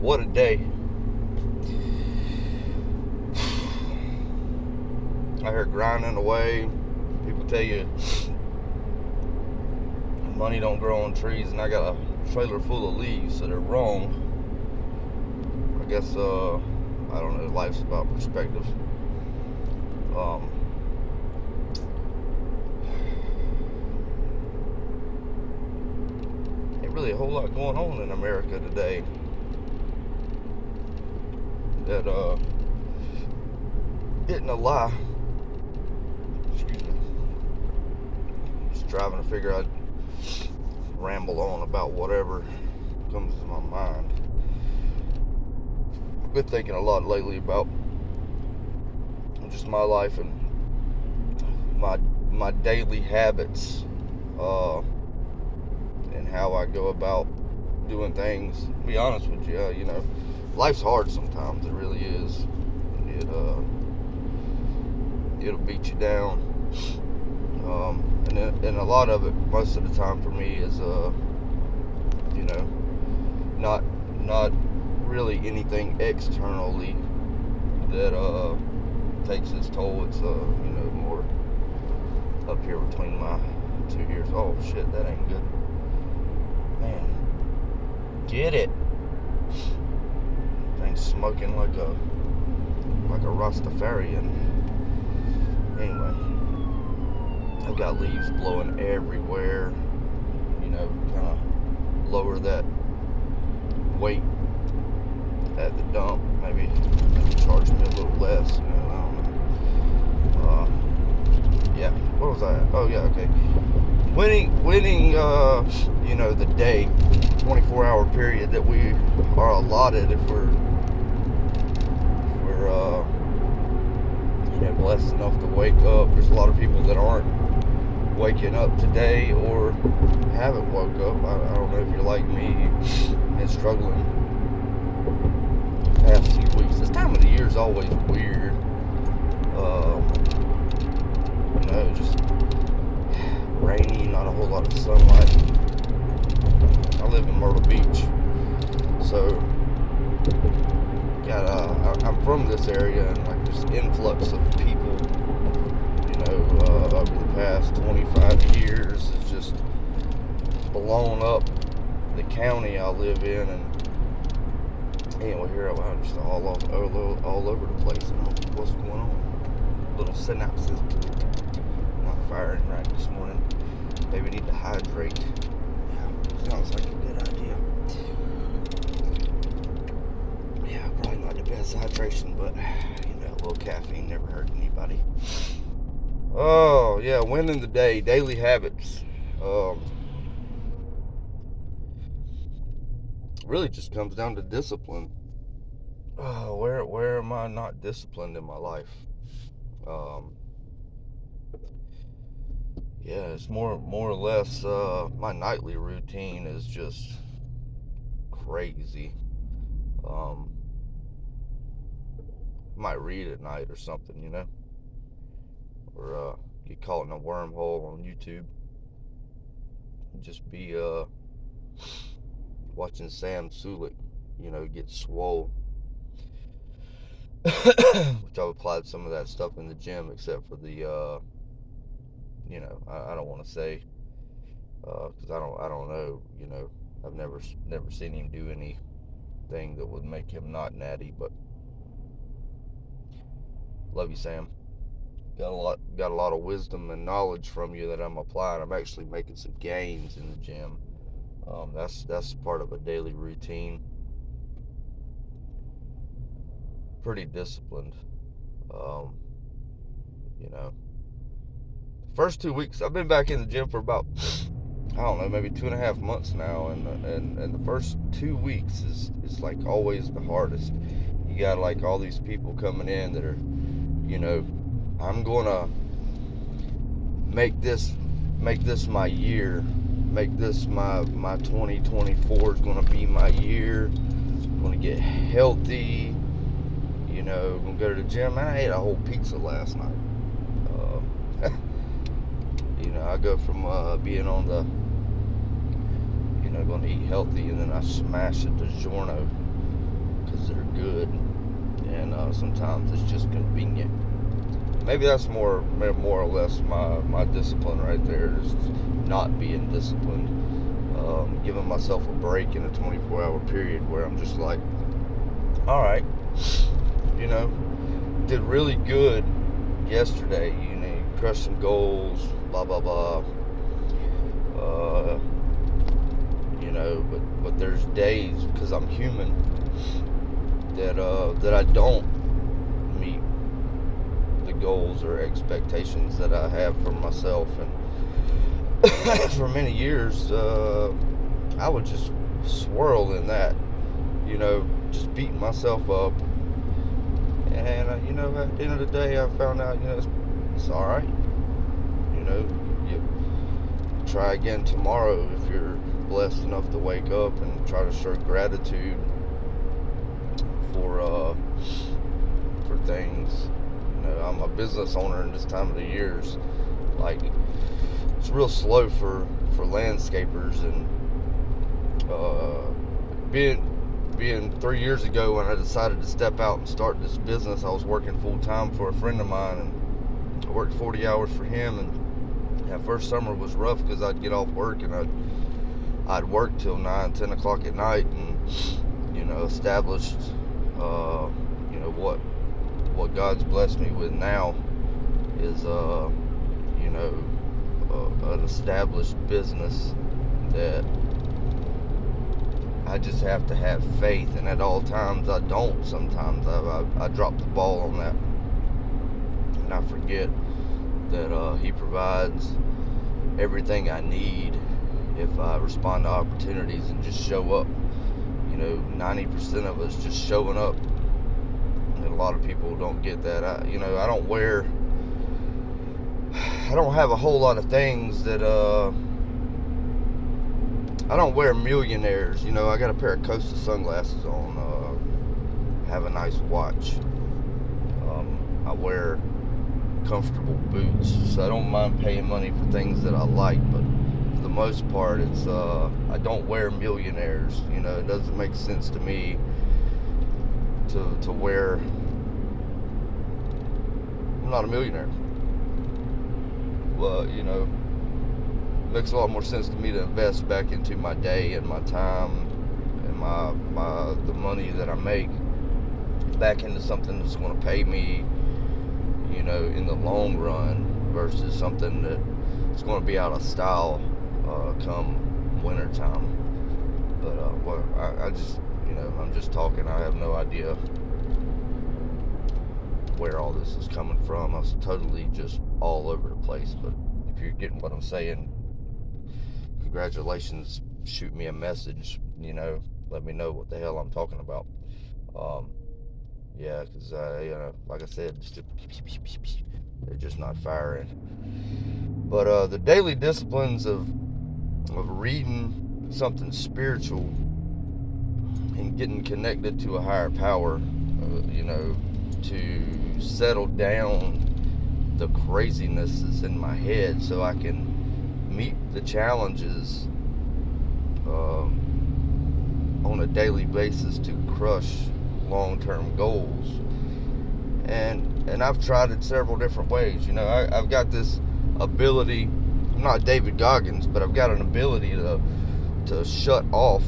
What a day. Out here grinding away. People tell you money don't grow on trees, and I got a trailer full of leaves, so they're wrong. I guess, I don't know, life's about perspective. Ain't really a whole lot going on in America today that isn't a lie. Excuse me. Just driving to figure I'd ramble on about whatever comes to my mind. I've been thinking a lot lately about just my life and my daily habits, and how I go about doing things. To be honest with you, life's hard sometimes. It really is. It'll beat you down. And a lot of it, most of the time for me, is not really anything externally that takes its toll. It's more up here between my two ears. Oh shit, that ain't good. Man, get it. Thing's smoking like a Rastafarian. Anyway, I've got leaves blowing everywhere. Kind of lower that weight at the dump. Maybe charge me a little less. I don't know. Yeah. What was I at? Oh yeah. Okay. Winning. The day, 24-hour period that we are allotted if we're blessed enough to wake up. There's a lot of people that aren't waking up today or haven't woke up. I don't know if you're like me and struggling the past few weeks. This time of the year is always weird. Just rainy, not a whole lot of sunlight. I live in Myrtle Beach, so I'm from this area, and like this influx of people, over the past 25 years has just blown up the county I live in, and anyway, here I'm just all over the place. I don't know what's going on. Little synapses not firing right this morning. Maybe need to hydrate. Yeah, sounds like a good idea. Yeah, probably not the best hydration, but a little caffeine never hurt anybody. Oh yeah, winning the day, daily habits. Really just comes down to discipline. Oh, where am I not disciplined in my life? Yeah, it's more or less my nightly routine is just crazy. Might read at night or something, or get caught in a wormhole on YouTube. Just be watching Sam Sulek, get swole. Which I've applied some of that stuff in the gym, except for the I don't want to say because I don't know. I've never seen him do anything that would make him not natty. But love you, Sam. Got a lot of wisdom and knowledge from you that I'm applying. I'm actually making some gains in the gym. That's part of a daily routine. Pretty disciplined. First 2 weeks I've been back in the gym for about, I don't know, maybe 2.5 months now, and the first 2 weeks is like always the hardest. You got like all these people coming in that are, I'm gonna make this my year, make this my 2024 is gonna be my year. I'm gonna get healthy, gonna go to the gym. Man, I ate a whole pizza last night. I go from being on the, going to eat healthy, and then I smash a DiGiorno because they're good, and sometimes it's just convenient. Maybe that's more or less my discipline right there, is not being disciplined, giving myself a break in a 24-hour period where I'm just like, all right, you know, did really good yesterday, you crushed some goals, blah blah blah, but there's days, because I'm human, that I don't meet the goals or expectations that I have for myself. And for many years, I would just swirl in that, just beating myself up. And at the end of the day, I found out, it's all right. You try again tomorrow if you're blessed enough to wake up, and try to show gratitude for things. I'm a business owner, in this time of the years, like, it's real slow for landscapers. And being 3 years ago when I decided to step out and start this business, I was working full time for a friend of mine, and I worked 40 hours for him. And that first summer was rough, because I'd get off work and I'd work till 9-10 o'clock at night, and established what God's blessed me with now is an established business that I just have to have faith. And at all times I don't. Sometimes I drop the ball on that, and I forget that He provides everything I need if I respond to opportunities and just show up. 90% of us just showing up, and a lot of people don't get that. I don't have a whole lot of things that I don't wear millionaires. I got a pair of Costa sunglasses on, have a nice watch, I wear comfortable boots, so I don't mind paying money for things that I like. But for the most part, it's I don't wear millionaires. It doesn't make sense to me to wear. I'm not a millionaire. Well, it makes a lot more sense to me to invest back into my day and my time and the money that I make back into something that's going to pay me, in the long run, versus something that's going to be out of style come winter time. But I just, I'm just talking. I have no idea where all this is coming from. I was totally just all over the place. But if you're getting what I'm saying, congratulations. Shoot me a message, let me know what the hell I'm talking about. Yeah, because like I said, they're just not firing. But the daily disciplines of reading something spiritual and getting connected to a higher power, to settle down the craziness that's in my head, so I can meet the challenges on a daily basis to crush long-term goals. And I've tried it several different ways. I've got this ability. I'm not David Goggins, but I've got an ability to shut off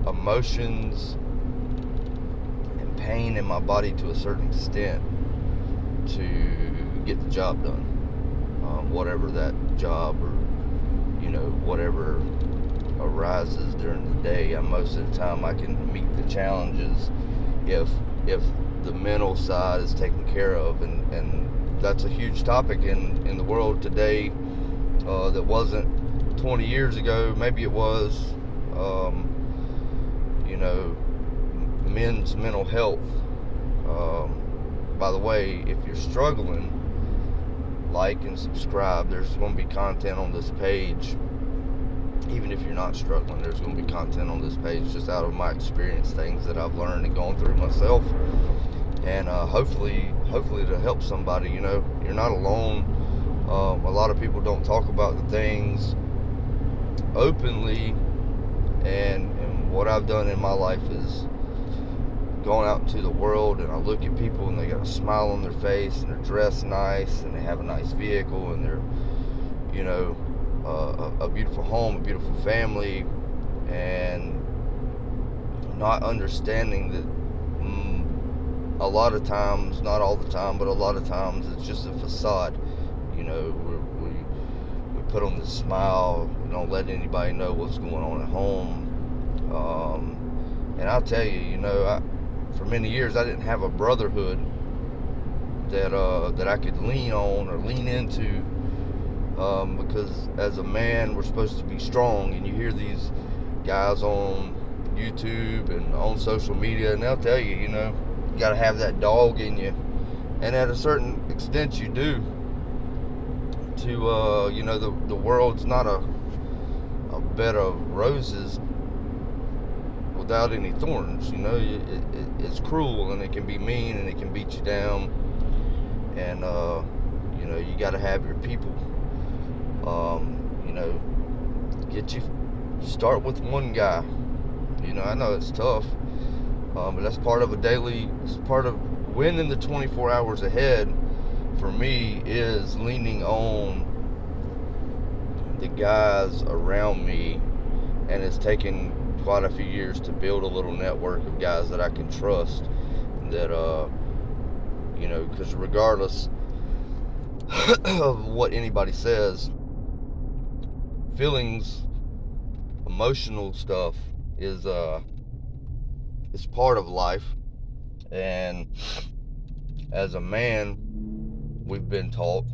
emotions and pain in my body to a certain extent to get the job done, whatever that job or whatever arises during the day. Most of the time I can meet the challenges if the mental side is taken care of, and that's a huge topic in the world today that wasn't 20 years ago. Maybe it was. Men's mental health. By the way, if you're struggling, like and subscribe. There's going to be content on this page. Even if you're not struggling, there's going to be content on this page just out of my experience, things that I've learned and gone through myself, and hopefully to help somebody. You're not alone. A lot of people don't talk about the things openly and what I've done in my life is going out into the world, and I look at people and they got a smile on their face and they're dressed nice and they have a nice vehicle and they're, a beautiful home, a beautiful family, and not understanding that a lot of times, not all the time, but a lot of times it's just a facade. We put on this smile, we don't let anybody know what's going on at home. And I'll tell you, for many years I didn't have a brotherhood that I could lean on or lean into, because as a man we're supposed to be strong, and you hear these guys on YouTube and on social media, and they'll tell you, you got to have that dog in you, and at a certain extent you do. The world's not a bed of roses without any thorns. It's cruel, and it can be mean, and it can beat you down, and you got to have your people. Start with one guy. I know it's tough, but that's part of it's part of winning the 24 hours ahead. For me, is leaning on the guys around me, and it's taken quite a few years to build a little network of guys that I can trust, that because regardless of what anybody says, feelings, emotional stuff is part of life. And as a man, we've been taught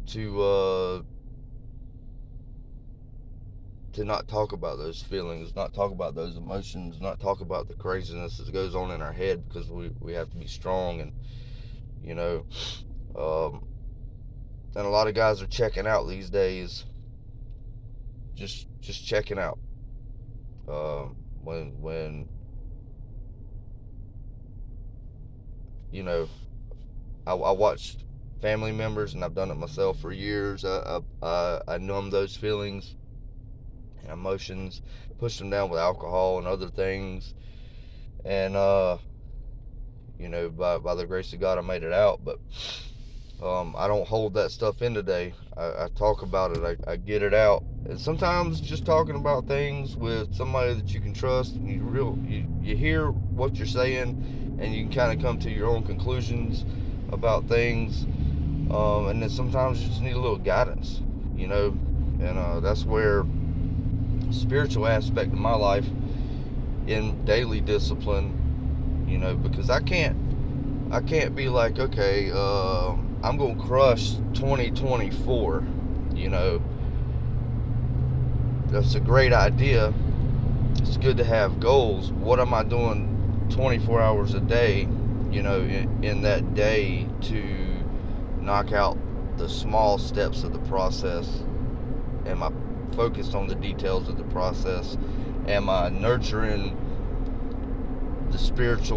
to not talk about those feelings, not talk about those emotions, not talk about the craziness that goes on in our head, because we have to be strong. And and a lot of guys are checking out these days, just checking out, when I watched family members, and I've done it myself for years. I numb those feelings and emotions, push them down with alcohol and other things, and by the grace of God, I made it out. But I don't hold that stuff in today. I talk about it. I get it out. And sometimes just talking about things with somebody that you can trust, and you hear what you're saying, and you can kind of come to your own conclusions about things. And then sometimes you just need a little guidance, and that's where spiritual aspect of my life in daily discipline, because I can't be like, okay, I'm gonna crush 2024. That's a great idea. It's good to have goals. What am I doing 24 hours a day, in that day, to knock out the small steps of the process? Am I focused on the details of the process? Am I nurturing the spiritual